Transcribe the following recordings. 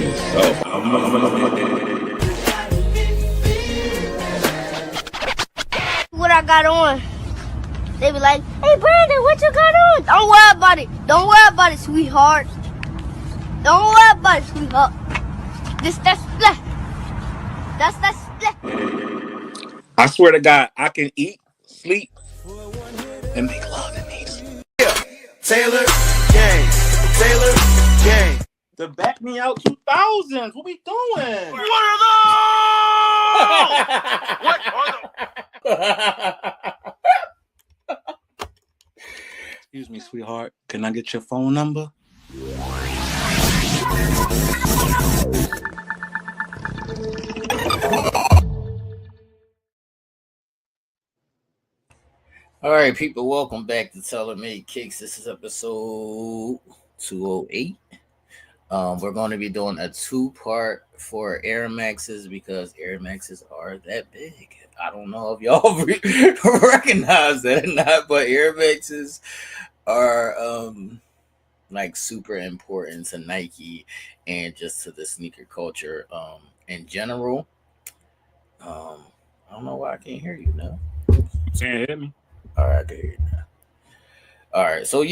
So what I got on. They be like, hey Brandon, what you got on? Don't worry about it. Don't worry about it, sweetheart. Don't worry about it, sweetheart. That's split. That's split. I swear to God, I can eat, sleep, and make love in these. Taylor Gang. Taylor Gang. The Back Me Out 2000s. What we doing? What are those? What are Excuse me, sweetheart. Can I get your phone number? All right, people, welcome back to Taylor Made Kicks. This is episode 208. We're going to be doing a two-part for Air Maxes because Air Maxes are that big. I don't know if y'all recognize that or not, but Air Maxes are like super important to Nike and just to the sneaker culture in general. I don't know why I can't hear you now. Can't hear me. All right, I can hear you now. All right, so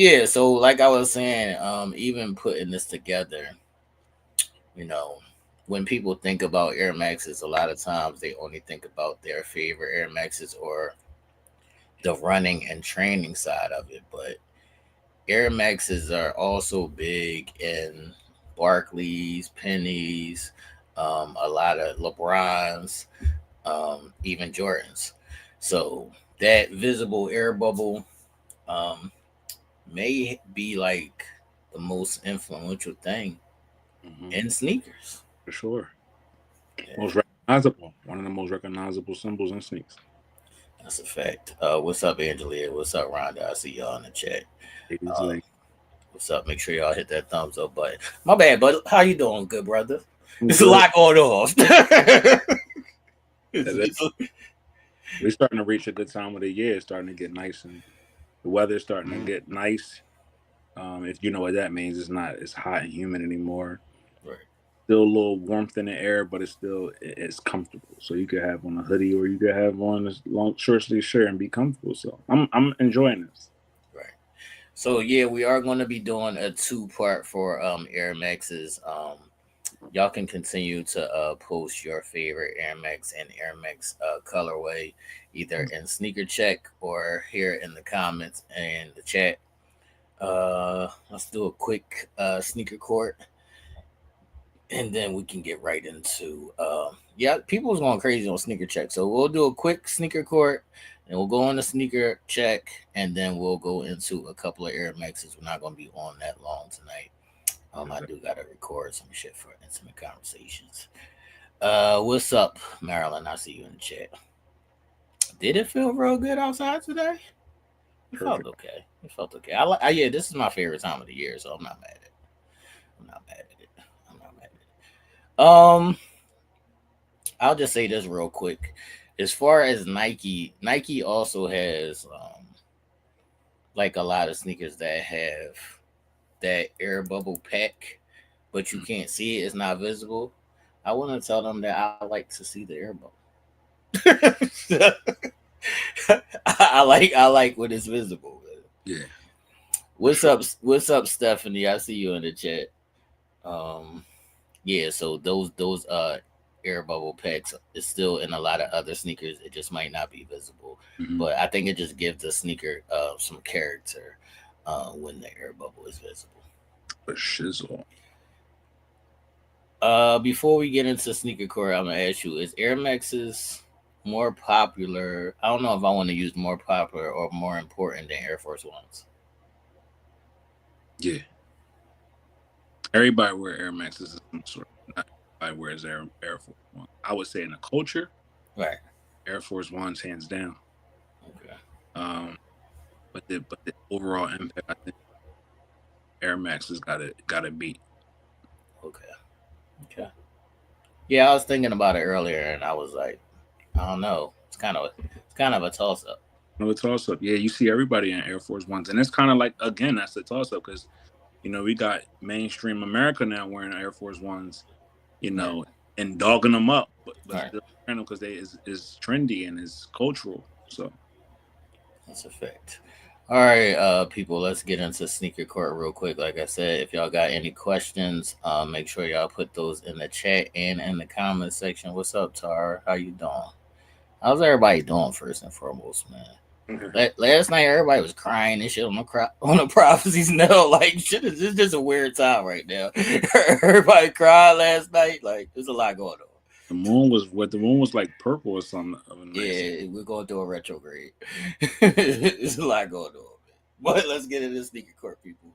like I was saying, even putting this together, you know, when people think about Air Maxes, a lot of times they only think about their favorite Air Maxes or the running and training side of it, but Air Maxes are also big in Barclays, Pennies, a lot of LeBrons, even Jordans. So that visible air bubble may be like the most influential thing in sneakers. For sure. Yeah. Most recognizable. One of the most recognizable symbols in sneakers. That's a fact. What's up, Angelia? What's up, Rhonda? I see y'all in the chat. What's up? Make sure y'all hit that thumbs up button. My bad, bud. How you doing, good brother? There's a lot going on. We're starting to reach a good time of the year. It's starting to get nice, and the weather's starting to get nice. If you know what that means, it's not as hot and humid anymore. Right. Still a little warmth in the air, but it's comfortable. So you could have on a hoodie or you could have on this long short sleeve shirt and be comfortable. So I'm enjoying this. Right. So yeah, we are going to be doing a two-part for Air Maxes. Y'all can continue to post your favorite Air Max and Air Max colorway either in Sneaker Check or here in the comments and the chat. Let's do a quick sneaker court, and then we can get right into people was going crazy on Sneaker Check. So we'll do a quick sneaker court, and we'll go on the Sneaker Check, and then we'll go into a couple of Air Maxes. We're not going to be on that long tonight. I do got to record some shit for intimate conversations. What's up, Marilyn? I see you in the chat. Did it feel real good outside today? It felt okay. Yeah, this is my favorite time of the year, so I'm not mad at it. I'll just say this real quick. As far as Nike also has like a lot of sneakers that have that air bubble pack, but you can't see it. It's not visible. I want to tell them that I like to see the air bubble. I like when it's visible. Yeah. What's up, Stephanie? I see you in the chat. Yeah, so those air bubble packs is still in a lot of other sneakers. It just might not be visible. But I think it just gives the sneaker some character when the air bubble is visible. A shizzle. Before we get into sneaker core, I'm gonna ask you: is Air Maxes more popular? I don't know if I want to use more popular or more important than Air Force Ones. Yeah. Everybody wear Air Maxes of some sort. Not everybody wears Air Force One. I would say in the culture, right? Air Force Ones hands down. Okay. But the overall impact, I think Air Maxes got to beat. Okay. Yeah, I was thinking about it earlier, and I was like, I don't know. It's kind of a toss up. No, a toss up. Yeah, you see everybody in Air Force Ones, and it's kind of like, again, that's a toss up because we got mainstream America now wearing Air Force Ones, you know, and dogging them up, but Right. still wearing them because they is trendy and is cultural. So That's a fact. All right, people, let's get into sneaker court real quick. Like I said, if y'all got any questions, make sure y'all put those in the chat and in the comment section. What's up, Tar? How you doing? How's everybody doing first and foremost, man? Last night everybody was crying and shit on the prophecies. No, like shit is it's just a weird time right now. Everybody cried last night. Like there's a lot going on. the moon was like purple or something of a nice. Yeah, we're going through a retrograde. There's a lot going on, man. But let's get into sneaker court, people.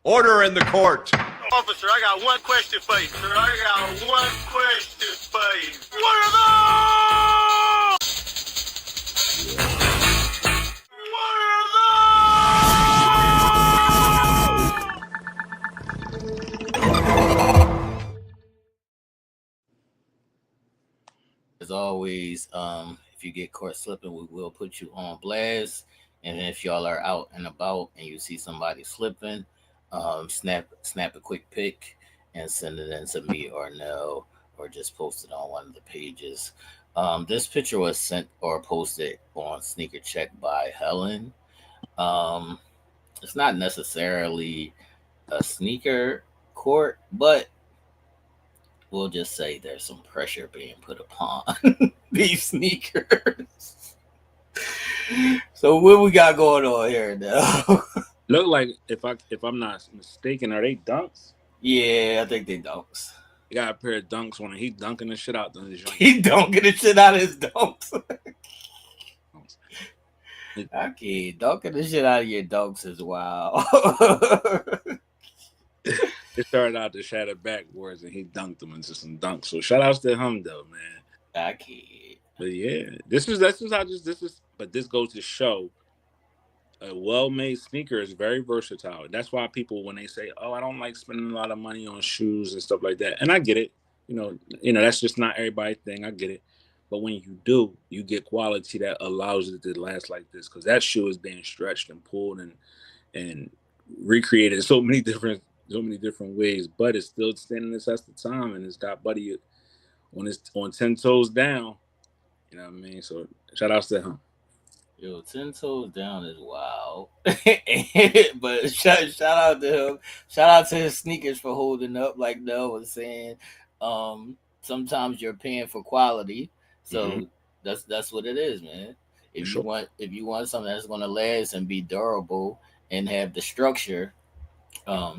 Order in the court. Officer, I got one question for you. Sir, I got one question for you. What are those? As always, if you get caught slipping, we will put you on blast. And if y'all are out and about and you see somebody slipping, snap a quick pic and send it in to me or Nell, or just post it on one of the pages. This picture was sent or posted on Sneaker Check by Helen. It's not necessarily a sneaker court, but we'll just say there's some pressure being put upon these sneakers. So what we got going on here now? Look like if I'm not mistaken, are they dunks? Yeah, I think they dunks. He got a pair of dunks on, and he dunking the shit out of the joint. He dunking the shit out of his dunks. I can't. Dunking the shit out of your dunks is wild. It started out to shatter backwards, and he dunked them into some dunks. So shout outs to him though, man. I can't. But yeah, but this goes to show a well-made sneaker is very versatile. That's why people, when they say, "Oh, I don't like spending a lot of money on shoes and stuff like that," and I get it. You know, that's just not everybody's thing. I get it. But when you do, you get quality that allows it to last like this, because that shoe is being stretched and pulled and recreated in so many different ways, but it's still standing the test of time, and it's got Buddy on 10 toes down. You know what I mean? So shout outs to him. Yo, 10 toes down is wild. But shout out to him. Shout out to his sneakers for holding up, like Nell was saying. Sometimes you're paying for quality. So that's what it is, man. If you want something that's gonna last and be durable and have the structure, yeah,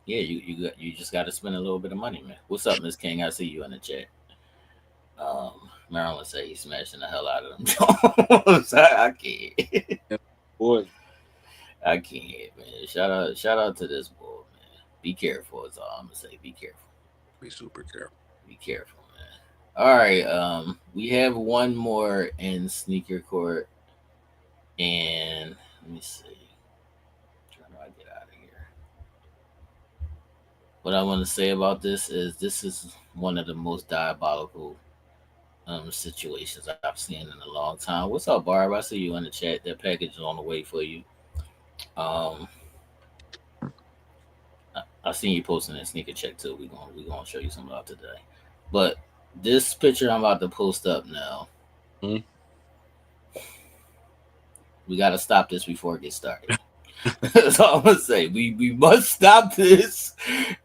you just got to spend a little bit of money, man. What's up, Miss King? I see you in the chat. Marilyn say he's smashing the hell out of them. I can't. Boy, I can't, man. Shout out to this boy, man. Be careful is all I'm gonna say. Be careful. be super careful. Be careful, man. All right. We have one more in sneaker court, and let me see. How do I get out of here? What I want to say about this is one of the most diabolical situations I've seen in a long time. What's up, Barb? I see you in the chat. That package is on the way for you. I seen you posting that sneaker check too. We gonna show you some love today. But this picture I'm about to post up now. We gotta stop this before it gets started. That's all I'm gonna say. We must stop this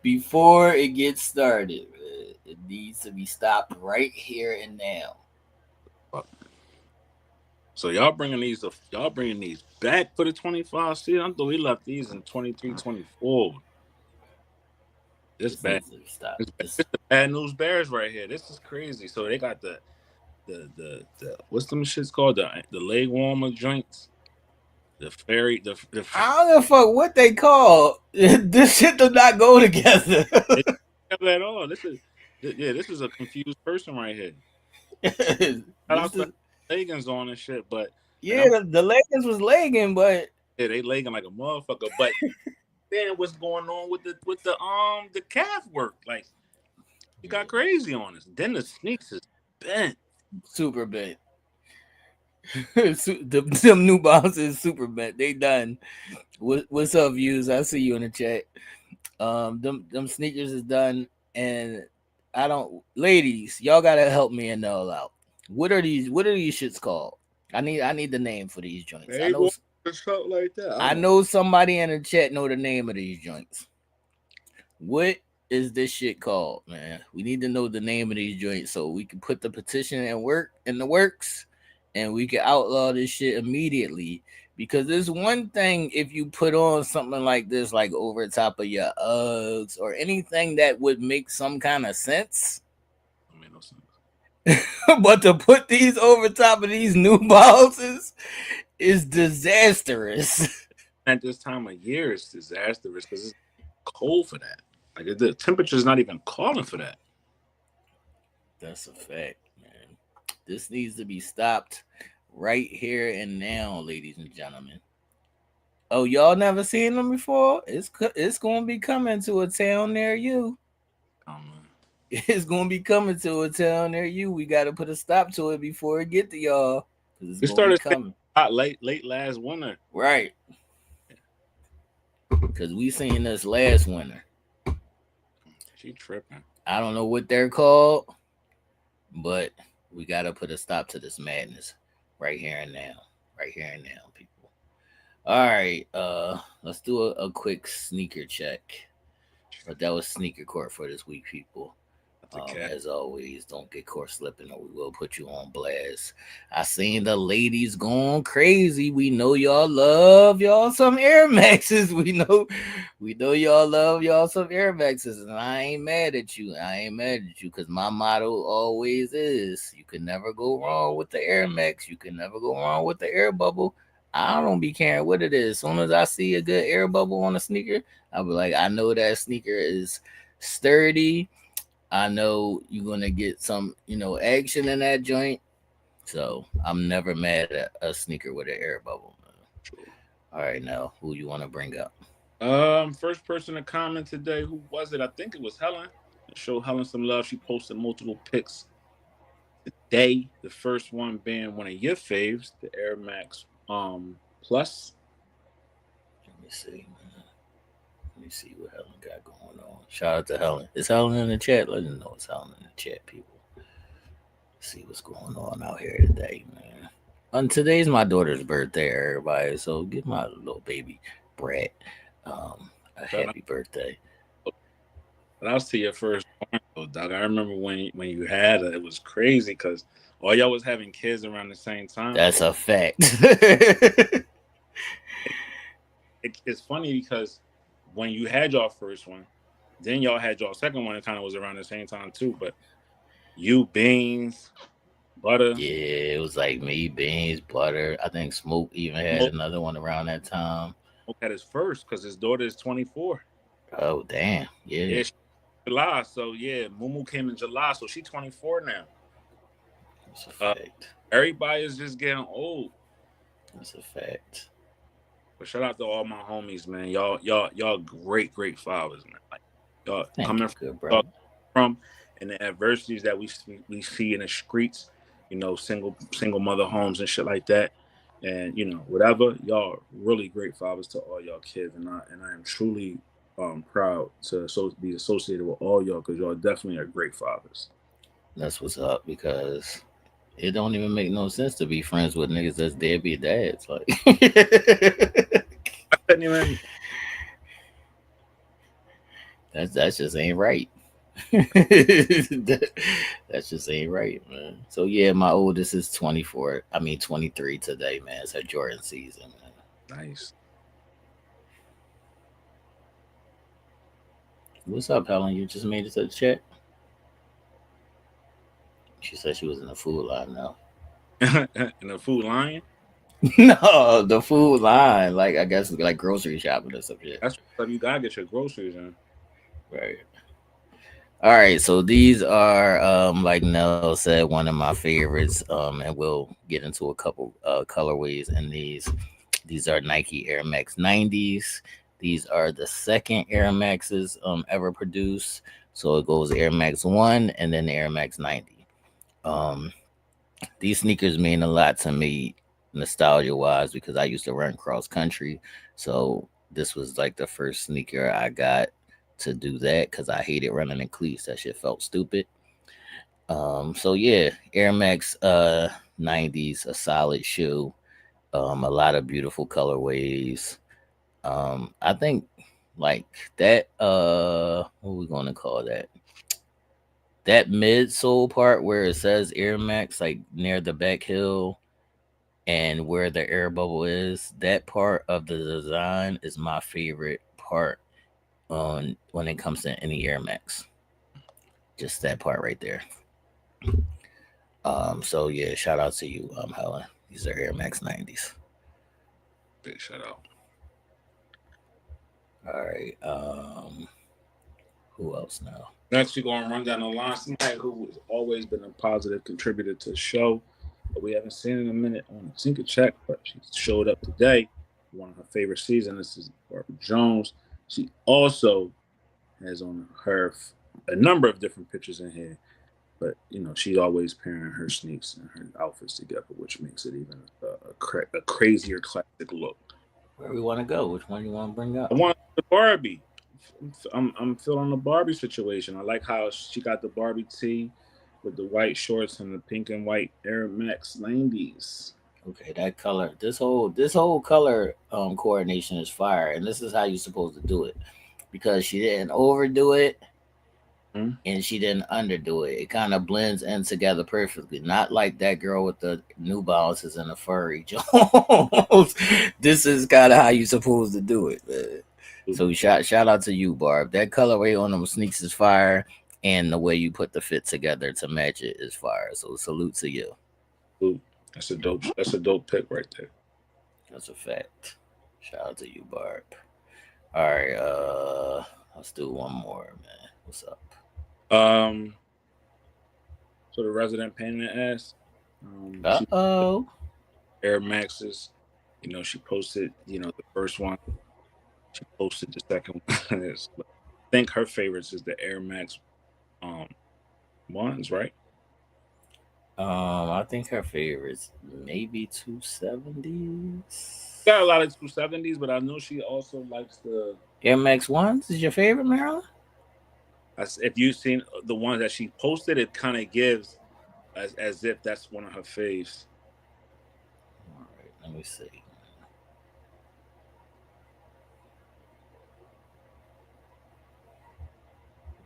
before it gets started. It needs to be stopped right here and now. So y'all bringing these back for the 25 season? I thought we left these in 23, 24. This bad. This the bad news bears right here. This is crazy. So they got the what's them shits called? The leg warmer joints. The fairy. I don't give a fuck what they call. This shit does not go together. At all. This is a confused person right here. Leggings on and shit, but yeah, the leggings was legging, but yeah, they legging like a motherfucker. But then what's going on with the calf work? Like you got crazy on us. Then the sneaks is bent, super bent. Them New Balances super bet. They done. What's up, views? I see you in the chat. Them sneakers is done, and I don't, ladies, y'all gotta help me and Nell out. What are these? What are these shits called? I need the name for these joints. They want something like that. I know somebody in the chat know the name of these joints. What is this shit called, man? We need to know the name of these joints so we can put the petition in the works, and we can outlaw this shit immediately. Because there's one thing if you put on something like this, like over top of your Uggs or anything that would make some kind of sense. Don't make no sense. But to put these over top of these New Balances is disastrous. At this time of year, it's disastrous because it's cold for that. Like the temperature's not even calling for that. That's a fact, man. This needs to be stopped right here and now, ladies and gentlemen. Oh, y'all never seen them before? It's going to be coming to a town near you. It's going to be coming to a town near you. We got to put a stop to it before it get to y'all. It started coming late last winter. Right. Because we seen this last winter. She tripping. I don't know what they're called, but we got to put a stop to this madness right here and now. Right here and now, people. All right. Let's do a quick sneaker check. But that was sneaker court for this week, people. As always, don't get caught slipping or we will put you on blast. I seen the ladies going crazy. We know y'all love y'all some Air Maxes. We know y'all love y'all some Air Maxes. And I ain't mad at you. Because my motto always is you can never go wrong with the Air Max. You can never go wrong with the air bubble. I don't be caring what it is. As soon as I see a good air bubble on a sneaker, I'll be like, I know that sneaker is sturdy. I know you're going to get some, action in that joint. So I'm never mad at a sneaker with an air bubble. Man. All right, now, who you want to bring up? First person to comment today, who was it? I think it was Helen. Show Helen some love. She posted multiple pics today. The first one being one of your faves, the Air Max Plus. Let me see. Let me see what Helen got going on. Shout out to Helen. Is Helen in the chat? Let them know it's Helen in the chat, people. See what's going on out here today, man. And today's my daughter's birthday, everybody. So give my little baby Brett a happy birthday. But I'll see your first one, dog. I remember when you had it, it was crazy because all y'all was having kids around the same time. That's a fact. It's funny because when you had your first one, then y'all had your second one. It kind of was around the same time too. But you, Beans, Butter. Yeah, it was like me, Beans, Butter. I think Smoke even had another one around that time. Smoke had his first because his daughter is 24. Oh, damn. Yeah. July. So, yeah, Mumu came in July. So, she's 24 now. That's a fact. Everybody is just getting old. That's a fact. But shout out to all my homies, man. Y'all great fathers, man. Like y'all coming from and the adversities that we see in the streets, single mother homes and shit like that. And whatever, y'all really great fathers to all y'all kids, and I am truly proud to be associated with all y'all because y'all definitely are great fathers. That's what's up because it don't even make no sense to be friends with niggas that's deadbeat dads. Like, I couldn't even. That just ain't right. That just ain't right, man. So yeah, my oldest is 23 today, man. It's her Jordan season, man. Nice. What's up, Helen? You just made it to the chat? She said she was in the food line now. In the food line? No, the food line. Like, I guess like grocery shopping or some shit. That's what you gotta get your groceries in. Right. All right, so these are like Nell said, one of my favorites. And we'll get into a couple colorways in these. These are Nike Air Max 90s. These are the second Air Maxes ever produced. So it goes Air Max 1 and then the Air Max 90. These sneakers mean a lot to me, nostalgia wise, because I used to run cross country. So this was like the first sneaker I got to do that because I hated running in cleats. That shit felt stupid. So yeah, Air Max 90s, a solid shoe. A lot of beautiful colorways. I think like that what we gonna call that? That midsole part where it says Air Max, like near the back heel and where the air bubble is, that part of the design is my favorite part on when it comes to any Air Max. Just that part right there. So yeah, shout out to you, Helen. These are Air Max 90s. Big shout out. All right. Who else now? Next, we're going to run down the line. Somebody who has always been a positive contributor to the show, but we haven't seen in a minute on the Tinker Check, but she showed up today. One of her favorite seasons. This is Barbara Jones. She also has on her a number of different pictures in here, but she's always pairing her sneaks and her outfits together, which makes it even a crazier classic look. Where we want to go? Which one you want to bring up? I want the Barbie. I'm feeling the Barbie situation. I like how she got the Barbie tee with the white shorts and the pink and white Air Max 90s. Okay, that color, this whole color coordination is fire, and this is how you're supposed to do it, because she didn't overdo it and she didn't underdo it. It kind of blends in together perfectly. Not like that girl with the New Balances and the furry Jones. This is kind of how you're supposed to do it, man. So shout out to you, Barb. That colorway on them sneaks is fire, and the way you put the fit together to match it is fire. So salute to you. Ooh, that's a dope pick right there. That's a fact. Shout out to you, Barb. All right, let's do one more, man. What's up? So the resident pain in the ass. Air Maxes. She posted. The first one. She posted the second one. I think her favorites is the Air Max, ones, right? I think her favorites maybe 270s. Got a lot of 270s, but I know she also likes the Air Max ones is your favorite, Marilyn? If you've seen the ones that she posted, it kind of gives as if that's one of her faves. All right, let me see.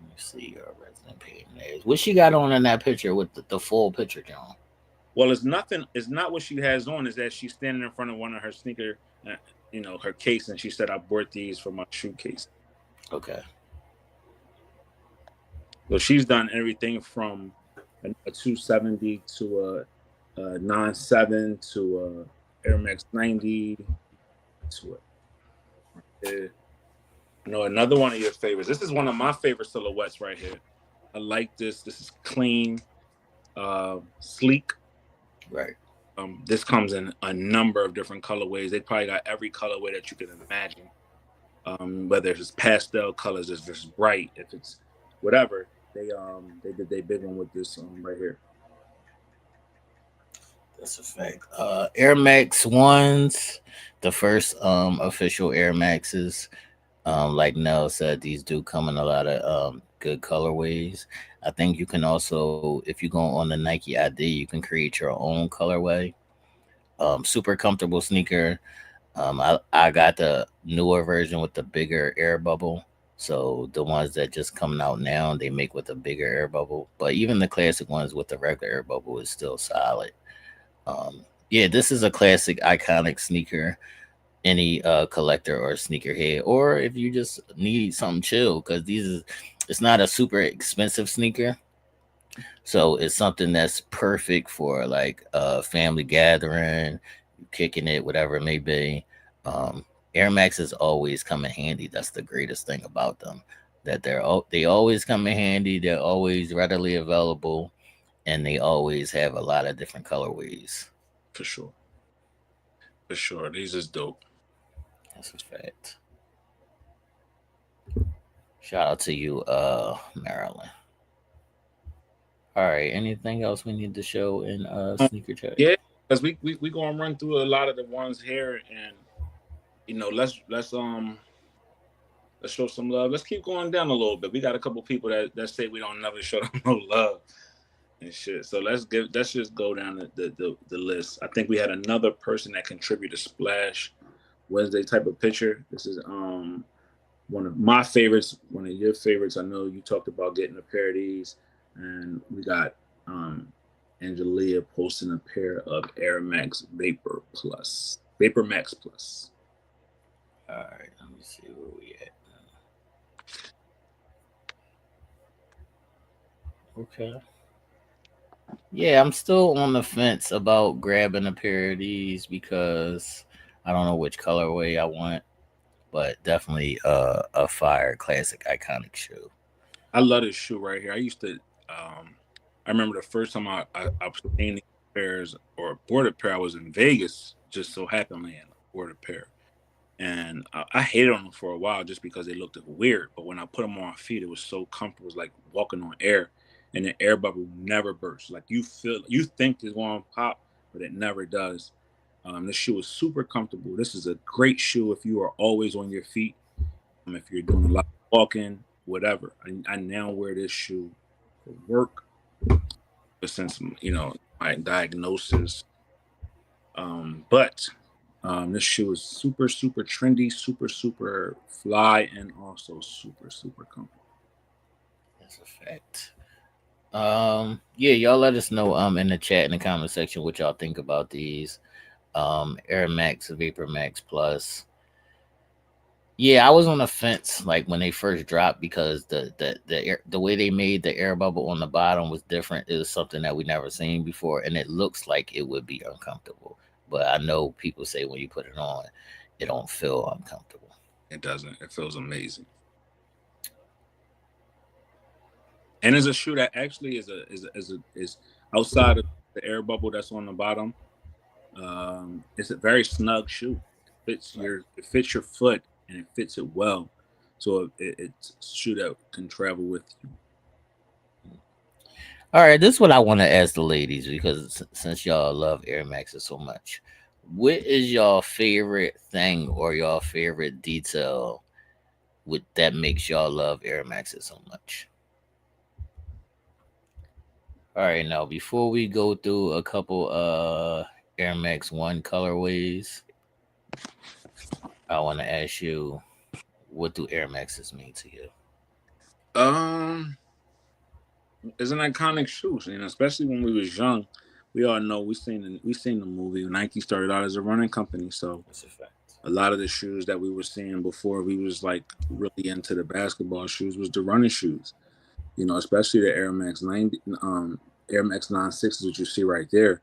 Let me see your resident pain. What she got on in that picture with the full picture, John? Well, it's nothing. It's not what she has on. Is that she's standing in front of one of her sneaker, her case, and she said, "I bought these for my shoe case." Okay. So she's done everything from a 270 to a 97 to a Air Max 90 to a. Another one of your favorites. This is one of my favorite silhouettes right here. I like this. This is clean, sleek. Right. This comes in a number of different colorways. They probably got every colorway that you can imagine. Whether it's pastel colors, if it's bright, if it's whatever. They did their big one with this right here. That's a fact. Air Max ones, the first official Air Maxes. Like Nell said, these do come in a lot of good colorways. I think you can also, if you go on the Nike ID, you can create your own colorway. Super comfortable sneaker. I got the newer version with the bigger air bubble. So the ones that just coming out now, they make with a bigger air bubble. But even the classic ones with the regular air bubble is still solid. Yeah, this is a classic, iconic sneaker. Any collector or sneakerhead, or if you just need something chill, because it's not a super expensive sneaker, so it's something that's perfect for like a family gathering, kicking it, whatever it may be. Air Maxes always come in handy. That's the greatest thing about them, that they always come in handy. They're always readily available, and they always have a lot of different colorways. For sure. These is dope. That's a fact. Shout out to you, Marilyn. All right. Anything else we need to show in sneaker chat? Yeah, because we gonna run through a lot of the ones here, and let's show some love. Let's keep going down a little bit. We got a couple people that say we don't never show them no love and shit. So let's just go down the list. I think we had another person that contributed Splash Wednesday type of picture. This is one of my favorites, one of your favorites. I know you talked about getting a pair of these, and we got Angelia posting a pair of Air Max Vapor Max Plus. All right, let me see where we at. Okay. Yeah, I'm still on the fence about grabbing a pair of these because I don't know which colorway I want, but definitely a fire classic iconic shoe. I love this shoe right here. I remember the first time I obtained these pairs or bought a pair. I was in Vegas, just so happened and bought a pair, and I hated them for a while just because they looked weird. But when I put them on my feet, it was so comfortable. It was like walking on air, and the air bubble never bursts. Like you think it's going to pop, but it never does. This shoe is super comfortable. This is a great shoe if you are always on your feet. If you're doing a lot of walking, whatever. I now wear this shoe for work, but since my diagnosis. But this shoe is super super trendy, super super fly, and also super super comfortable. That's a fact. Yeah, y'all let us know in the chat in the comment section what y'all think about these Air Max Vapor Max Plus. Yeah, I was on the fence like when they first dropped because the way they made the air bubble on the bottom was different. It was something that we never seen before, and it looks like it would be uncomfortable. But I know people say when you put it on, it don't feel uncomfortable. It doesn't. It feels amazing. And it's a shoe that actually is outside of the air bubble that's on the bottom. It's a very snug shoe. It fits your foot and it fits it well. So it's a shoe that can travel with you. All right, this is what I want to ask the ladies because since y'all love Air Maxes so much, what is y'all favorite thing or y'all favorite detail with that makes y'all love Air Maxes so much? All right, now before we go through a couple Air Max 1 colorways, I want to ask you, what do Air Maxes mean to you? It's an iconic shoe, especially when we was young. We all know we seen the movie. Nike started out as a running company, so That's a fact. a lot of the shoes that we were seeing before we was like really into the basketball shoes was the running shoes. Especially the Air Max 90, Air Max 96s, which you see right there.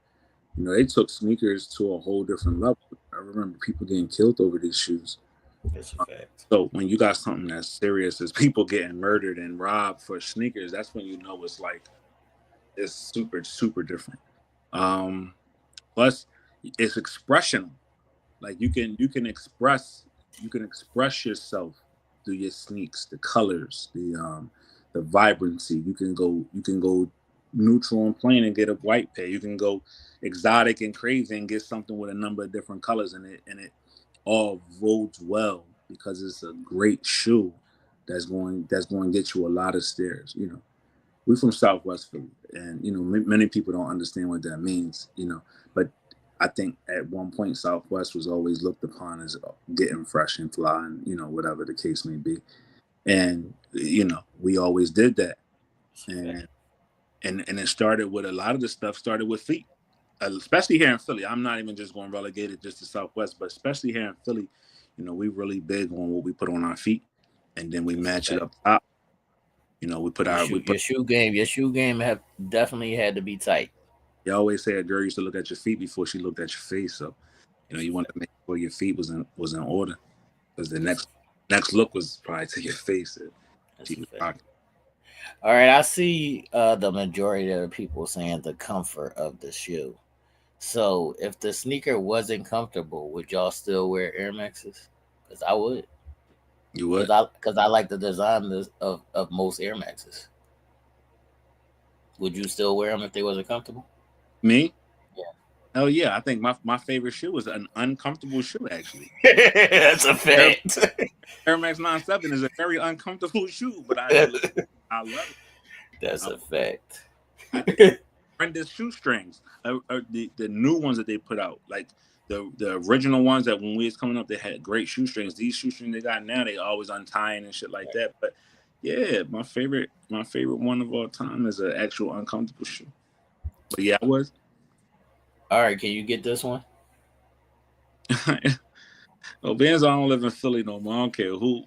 They took sneakers to a whole different level. I remember people getting killed over these shoes. That's a fact. So when you got something as serious as people getting murdered and robbed for sneakers, that's when you know it's super super different. Plus, it's expression. Like you can express yourself through your sneaks, the colors, the vibrancy. You can go neutral and plain and get a white pair. You can go exotic and crazy and get something with a number of different colors in it, and it all votes well because it's a great shoe that's going to get you a lot of stares. We're from Southwest Philly, and many people don't understand what that means. But I think at one point Southwest was always looked upon as getting fresh and fly, and whatever the case may be, and we always did that, and it started with a lot of the stuff started with feet, especially here in Philly. I'm not even just going relegated just to Southwest, but especially here in Philly, we really big on what we put on our feet, and then we match it up top. We put your shoe game have definitely had to be tight. You always say a girl used to look at your feet before she looked at your face, so you want to make sure your feet was in order, because the next look was probably to your face. All right, I see the majority of the people saying the comfort of the shoe. So if the sneaker wasn't comfortable, would y'all still wear Air Maxes? Because I would. You would? Because I like the design of most Air Maxes. Would you still wear them if they wasn't comfortable? Me? Yeah. Oh yeah, I think my favorite shoe is an uncomfortable shoe actually. That's a Air, fact. Air Max 97 is a very uncomfortable shoe, but I love it. That's I, a fact. I think horrendous shoestrings, the new ones that they put out, like the original ones that when we was coming up, they had great shoestrings. These shoestrings they got now, they always untying and shit like that. But yeah, my favorite one of all time is an actual uncomfortable shoe. But yeah, I was. All right, can you get this one? Well, Benz, I don't live in Philly no more. I don't care who.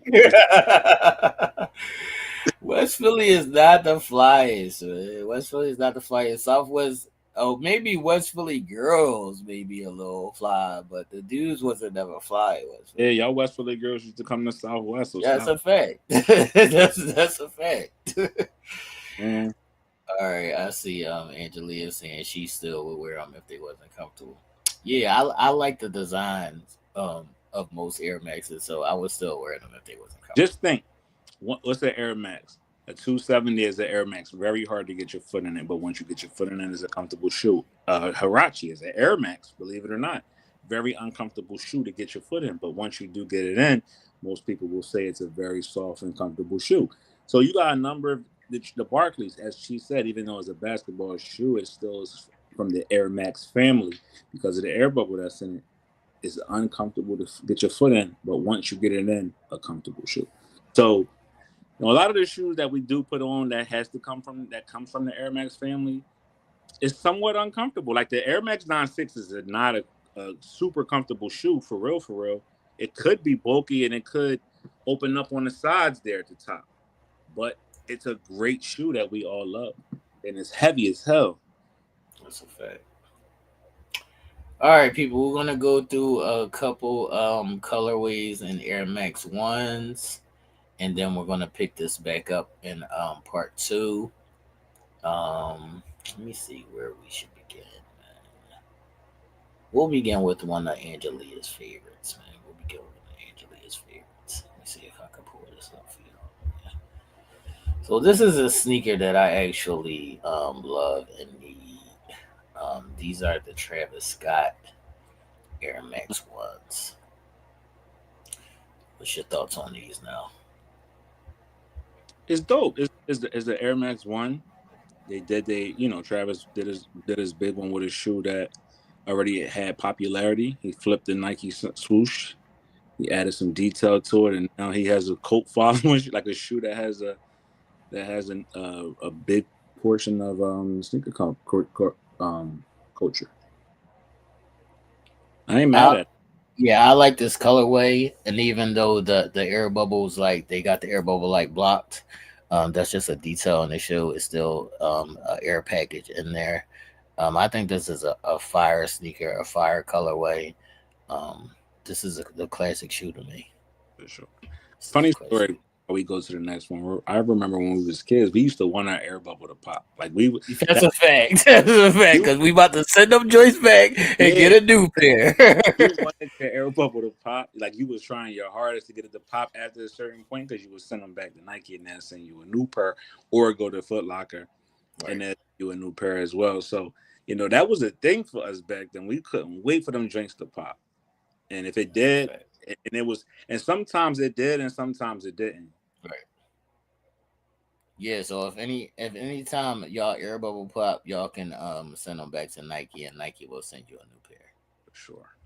West Philly is not the flyest. Man. West Philly is not the flyest. Southwest, oh, maybe West Philly girls may be a little fly, but the dudes wasn't never fly. in West Yeah, Philly. y'all West Philly girls used to come to Southwest, so That's stop. a fact. That's a fact. Man, All right, I see. Angelia saying she still would wear them if they wasn't comfortable. Yeah, I like the designs of most Air Maxes, so I would still wear them if they wasn't just comfortable. think, what's the Air Max? A 270 is an Air Max. Very hard to get your foot in it, but once you get your foot in it, it's a comfortable shoe. Hirachi is an Air Max, believe it or not. Very uncomfortable shoe to get your foot in, but once you do get it in, most people will say it's a very soft and comfortable shoe. So you got a number of the Barclays, as she said, even though it's a basketball shoe, it still is from the Air Max family because of the air bubble that's in it. It's uncomfortable to get your foot in, but once you get it in, a comfortable shoe. So a lot of the shoes that we do put on that comes from the Air Max family is somewhat uncomfortable. Like the Air Max 96 is not a super comfortable shoe for real, for real. It could be bulky and it could open up on the sides there at the top, but it's a great shoe that we all love, and it's heavy as hell. That's a fact. All right, people, we're gonna go through a couple colorways and Air Max ones, and then we're gonna pick this back up in part two. Let me see where we should begin, man. We'll begin with one of Angelia's favorites, man. We'll begin with one of Angelia's favorites. Let me see if I can pull this up for you. So this is a sneaker that I actually love and need. These are the Travis Scott Air Max ones. What's your thoughts on these now? It's dope. It's the Air Max One. Travis did his big one with a shoe that already had popularity. He flipped the Nike swoosh. He added some detail to it, and now he has a cult following, like a shoe that has a big portion of sneaker culture. I ain't mad I, at it. yeah, I like this colorway, and even though the air bubbles like they got the air bubble like blocked, that's just a detail in the shoe. It's still a air package in there. I think this is a fire sneaker, a fire colorway. Um, this is the classic shoe to me. For sure. This is a Funny classic. story. We go to the next one. I remember when we was kids, we used to want our air bubble to pop. Like That's that a fact. That's a fact you because we about to send them joints back and yeah, get a new pair. you wanted your air bubble to pop. Like you was trying your hardest to get it to pop after a certain point because you would send them back to Nike and then send you a new pair, or go to Foot Locker and Right. then you a new pair as well. So that was a thing for us back then. We couldn't wait for them drinks to pop, and if it That's a did, fact. and sometimes it did, and sometimes it didn't. Right. Yeah, so if any time y'all air bubble pop, y'all can send them back to Nike and Nike will send you a new pair. For sure.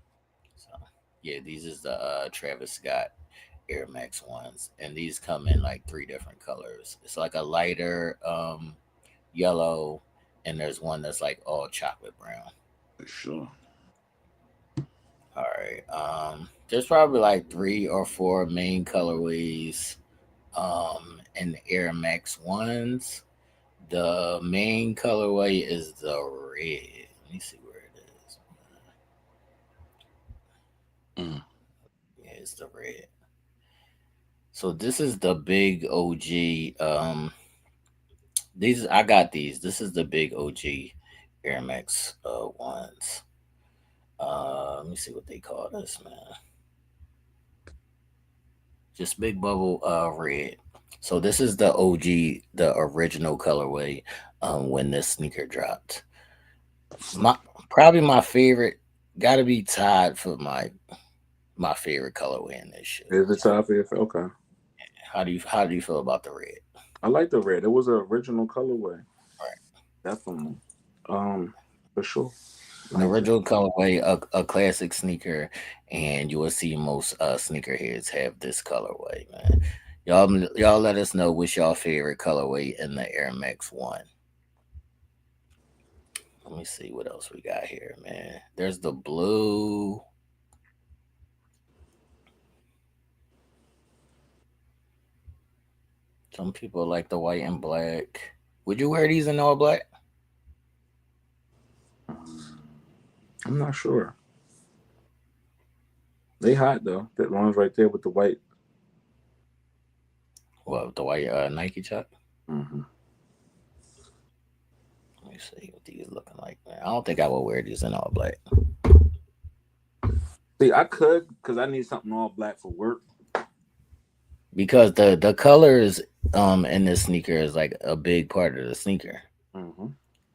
So yeah, these is the Travis Scott Air Max ones, and these come in like three different colors. It's like a lighter yellow, and there's one that's like all chocolate brown. For sure. All right. There's probably like three or four main colorways in the Air Max ones. The main colorway is the red. Let me see where it is. Mm. Yeah, it's the red. So this is the big OG. These I got these. This is the big OG Air Max ones. Let me see what they call this, man. Just big bubble red. So this is the OG, the original colorway. When this sneaker dropped, my probably my favorite, got to be tied for my favorite colorway in this shoe. Is it time for your okay? How do you feel about the red? I like the red. It was an original colorway, Right. definitely. Um, for sure. The Like, original colorway, a classic sneaker, and you will see most sneakerheads have this colorway, man. Y'all let us know what's your favorite colorway in the Air Max One. Let me see what else we got here, man. There's the blue. Some people like the white and black. Would you wear these in all black? I'm not sure. They hot though. That one's right there with the white. Well, the white Nike Chuck. Hmm. Let me see what these looking like, man. I don't think I will wear these in all black See, I could because I need something all black for work. because the colors in this sneaker is like a big part of the sneaker. Hmm.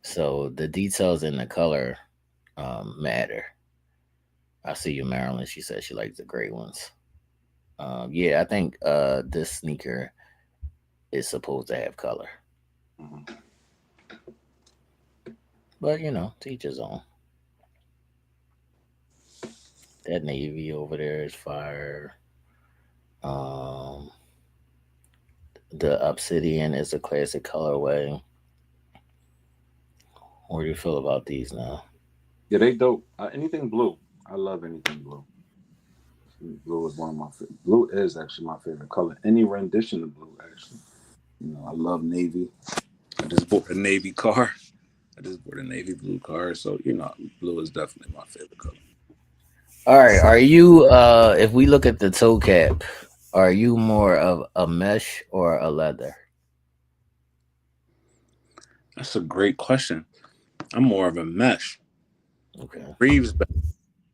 So the details in the color matter. I see you, Marilyn. She said she likes the gray ones. Yeah, I think this sneaker is supposed to have color, Hmm. but to each his own. That navy over there is fire. Um, the obsidian is a classic colorway. What do you feel about these now? Yeah, they dope. Anything blue. I love anything blue. Blue is one of my blue is actually my favorite color. Any rendition of blue, actually. I love navy. I just bought a navy car. I just bought a navy blue car, so blue is definitely my favorite color. All right, are you if we look at the toe cap, are you more of a mesh or a leather? That's a great question. I'm more of a mesh. Okay. Breathes better.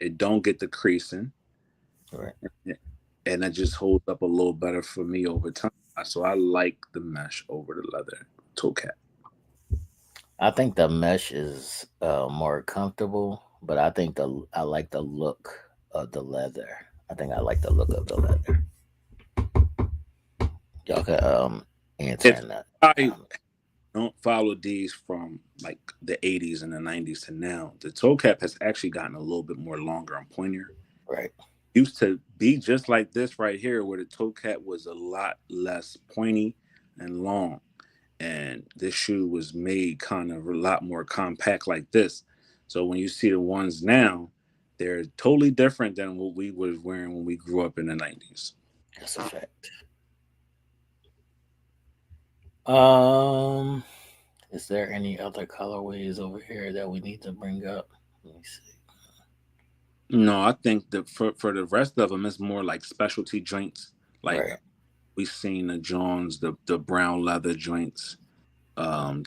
It don't get the creasing, All right. and it just holds up a little better for me over time. So I like the mesh over the leather toe cap. I think the mesh is more comfortable, but I like the look of the leather. I think I like the look of the leather. Y'all can answer If in that I comment. don't follow these from like the 80s and the 90s to now, the toe cap has actually gotten a little bit more longer and pointier. Right. Used to be just like this right here, where the toe cap was a lot less pointy and long. And this shoe was made kind of a lot more compact like this. So when you see the ones now, they're totally different than what we was wearing when we grew up in the 90s. That's a fact. Um, is there any other colorways over here that we need to bring up? Let me see. No, I think that for the rest of them, it's more like specialty joints. Like Right. we seen the Johns, the brown leather joints, um,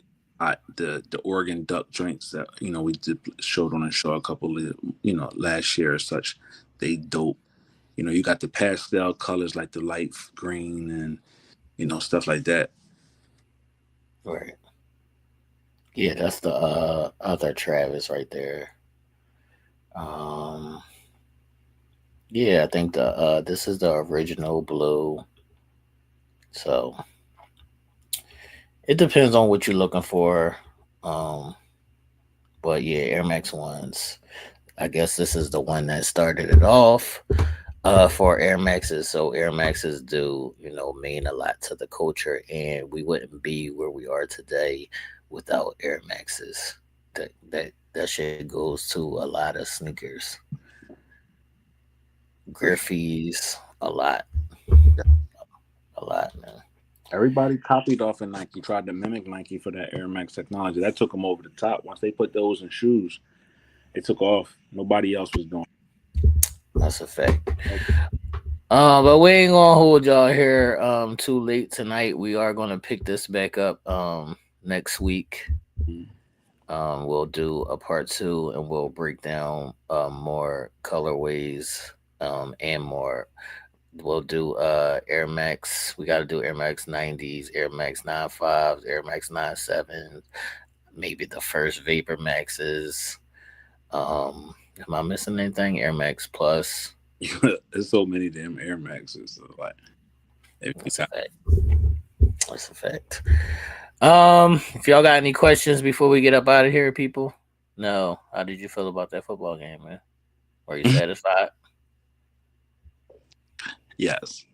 the Oregon duck joints that we did showed on the show a couple of last year or such. They dope. You got the pastel colors like the light green and stuff like that. Right. Yeah, that's the other Travis right there. Um, yeah, I think the this is the original blue. So it depends on what you're looking for. Um, but yeah, Air Max ones. I guess this is the one that started it off for Air Maxes. So Air Maxes do, mean a lot to the culture, and we wouldn't be where we are today without Air Maxes. That shit goes to a lot of sneakers, Griffies, a lot, man. Everybody copied off of Nike, tried to mimic Nike for that Air Max technology. That took them over the top. Once they put those in shoes, it took off. Nobody else was doing That's a fact. it. But we ain't gonna hold y'all here too late tonight. We are gonna pick this back up next week. We'll do a part two and we'll break down more colorways and more We'll do Air Max. We got to do Air Max 90s, Air Max 95s, Air Max 97s, maybe the first Vapor Maxes. Am I missing anything? Air Max Plus. There's so many damn Air Maxes. So like, if you That's a got, fact. That's a fact. If y'all got any questions before we get up out of here, people? No. How did you feel about that football game, man? Were you satisfied? yes,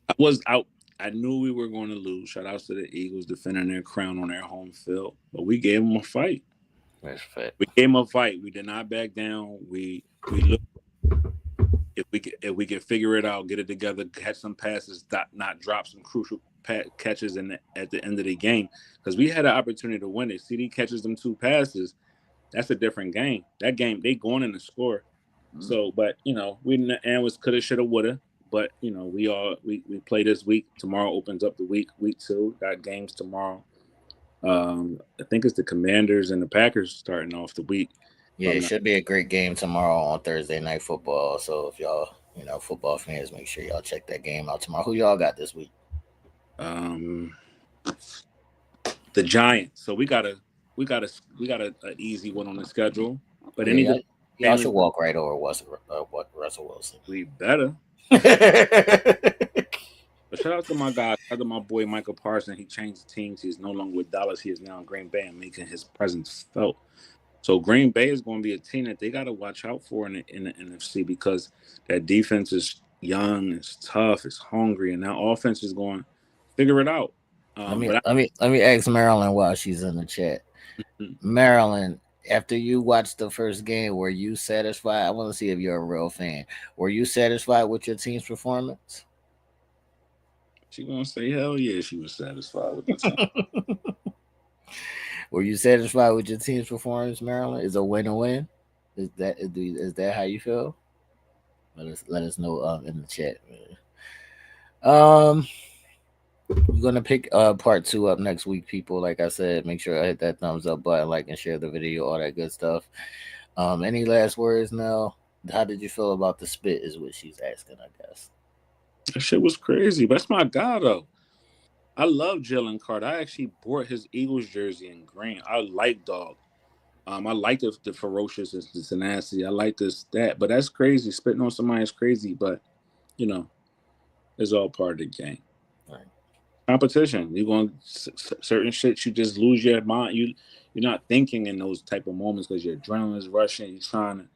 I was out. I knew we were going to lose. Shout out to the Eagles defending their crown on their home field, but we gave them a fight. That's a fact. We gave them a fight. We did not back down. We looked. If we can figure it out, get it together, catch some passes, not drop some crucial catches at the end of the game, because we had an opportunity to win it. CD catches them 2 passes. That's a different game. That game they going in the score. So, but we and was coulda, shoulda, woulda. But we play this week. Tomorrow opens up the week 2. Got games tomorrow. I think it's the Commanders and the Packers starting off the week. Yeah, it should be a great game tomorrow on Thursday Night Football. So if y'all, football fans, make sure y'all check that game out tomorrow. Who y'all got this week? The Giants. So we got an easy one on the schedule. But y'all should walk right over Russell Wilson. We better. But shout out to my guy, shout out to my boy Michael Parsons. He changed teams. He's no longer with Dallas. He is now in Green Bay and making his presence felt. So Green Bay is going to be a team that they got to watch out for in the NFC, because that defense is young, it's tough, it's hungry, and that offense is going to figure it out. Let me ask Marilyn while she's in the chat. Marilyn, after you watched the first game, were you satisfied? I want to see if you're a real fan. Were you satisfied with your team's performance? She gonna say hell yeah, she was satisfied with the team. Were you satisfied with your team's performance, Maryland? Is a win a win? Is that how you feel? Let us know in the chat. We're gonna pick part 2 up next week, people. Like I said, make sure I hit that thumbs up button, like and share the video, all that good stuff. Any last words now? How did you feel about the spit? Is what she's asking, I guess. That shit was crazy. But that's my guy though. I love Jalen Carter. I actually bought his Eagles jersey in green. I like dog. I like the ferociousness, the tenacity. I like that. But that's crazy. Spitting on somebody is crazy. But it's all part of the game. Right. Competition. You're going certain shit. You just lose your mind. You're not thinking in those type of moments because your adrenaline is rushing. You're trying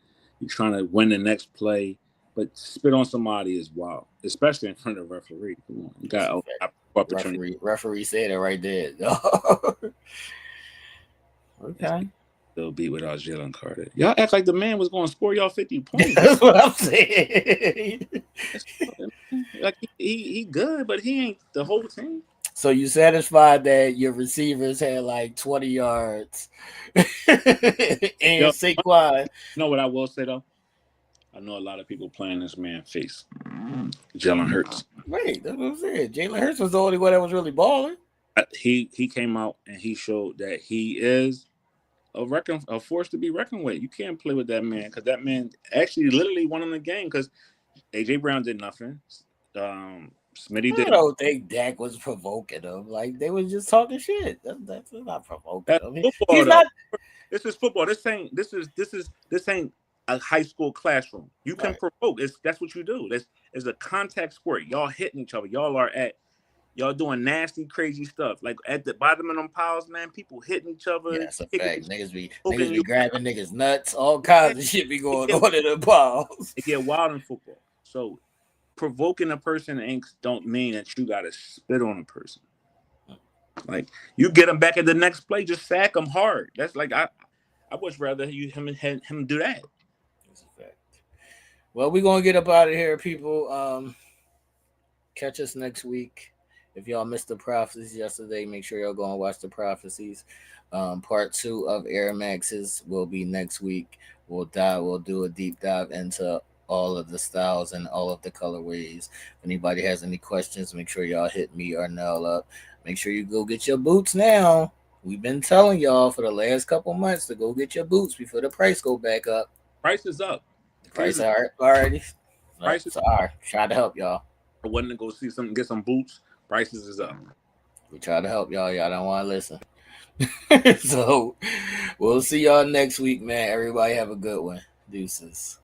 to win the next play. But spit on somebody is wild, especially in front of the referee. Come on, you got opportunity. Referee said it right there. Okay. They'll beat without Jalen Carter. Y'all act like the man was going to score y'all 50 points. That's what I'm saying. Like he good, but he ain't the whole team. So you satisfied that your receivers had like 20 yards and Saquon? You know what I will say though? I know a lot of people playing this man face. Jalen Hurts. Wait, that's what I'm saying. Jalen Hurts was the only one that was really balling. He came out and he showed that he is a force to be reckoned with. You can't play with that man because that man actually literally won in the game because AJ Brown did nothing. Smitty did. I don't think Dak was provoking him. Like they was just talking shit. That's not provoking. I mean, football, he's not. This is football. This ain't a high school classroom. You can provoke. That's what you do. It's a contact sport. Y'all hitting each other. Y'all doing nasty, crazy stuff. Like at the bottom of them piles, man, people hitting each other. Yeah, that's a fact. Niggas be grabbing niggas nuts. All kinds of shit be going on in the piles. It get wild in football. So provoking a person don't mean that you got to spit on a person. Like you get them back at the next play, just sack them hard. That's like I would rather him do that. That's a fact. Well, we're gonna get up out of here, people. Catch us next week. If y'all missed the prophecies yesterday, make sure y'all go and watch the prophecies. Part 2 of Air Maxes will be next week. We'll do a deep dive into all of the styles and all of the colorways. If anybody has any questions, make sure y'all hit me or Nell up. Make sure you go get your boots now. We've been telling y'all for the last couple months to go get your boots before the price go back up. Price is up. The price already. Prices. So, all right, try to help y'all. I wanted to go see some, get some boots. Prices is up. We try to help y'all. Y'all don't want to listen. So we'll see y'all next week, man. Everybody have a good one. Deuces.